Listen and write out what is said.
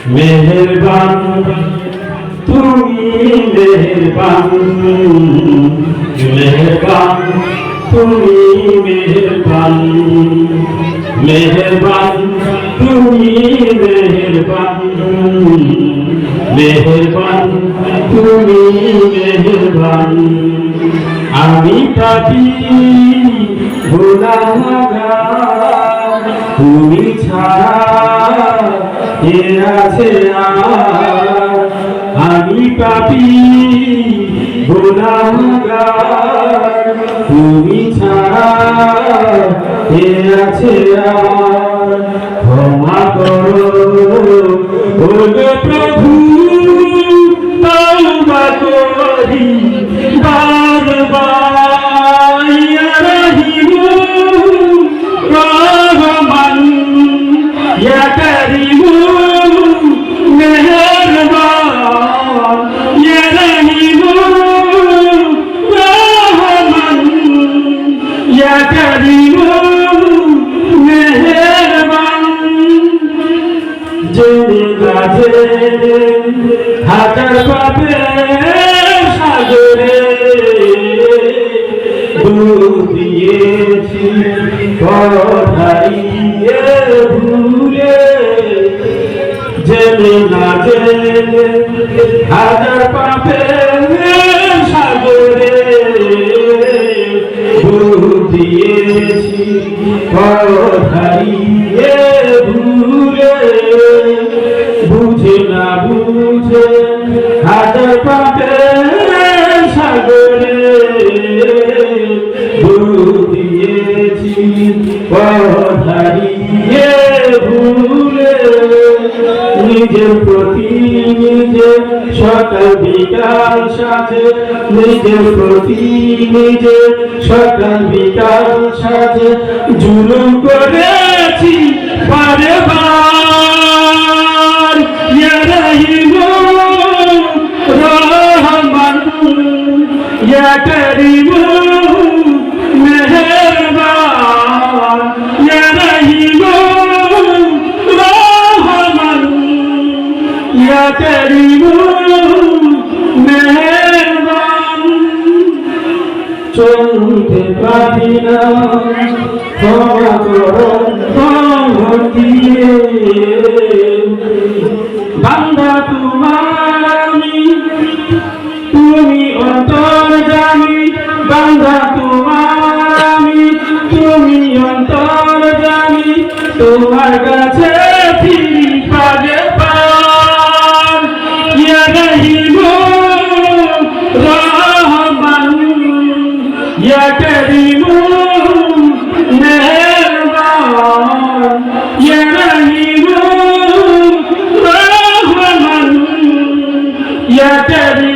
মেহেরবান তুমি মেহেরবান মেহেরবান তুমি মেহেরবান মেহেরবান তুমি মেহেরবান মেহেরবান তুমি মেহেরবান আমি পাপী গুনাহগার তুমি ছাড়া কে আছে আর আমি পাপী গুনাহগার তুমি ছাড়া কে আছে আর ক্ষমা করো ওগো প্রভু তওবা করি বারবার ইয়া রহিম রহমান ইয়া করিম মেহেরবান ইয়া রহিম রহমান ইয়া করিম মেহেরবান জেনে গাছে হাজার পাপের সাগরে ডুব দিয়েছি হারিয়ে ভুলে জেনে না জেনে হাজার পাপের সাগরে ডুব দিয়েছি হারিয়ে ভুলে বুঝে না বুঝে হাজার পাপের সাগরে ডুব দিয়েছি হারিয়ে ভুলে নিজের প্রতি নিজে সকাল বিকাল সাজে নিজের প্রতি নিজে সকাল বিকাল সাজে জুলুম করেছি বারে বার ইয়া রহিম রহমান ইয়া করিম মেহেরবান ইয়া রহিম রহমান ইয়া করিম মেহেরবান চলতে পারি না ক্ষমা করো দিয়ে বান্দা তোমারি তুমি অন্তর্যামী বান্দা তোমারি তুমি অন্তর্যামী তোমার কাছে ফিরি পাগে পার ইয়া রহিম রহমান ইয়া করিম মেহেরবান ইয়া রহিম রহমান ইয়া করিম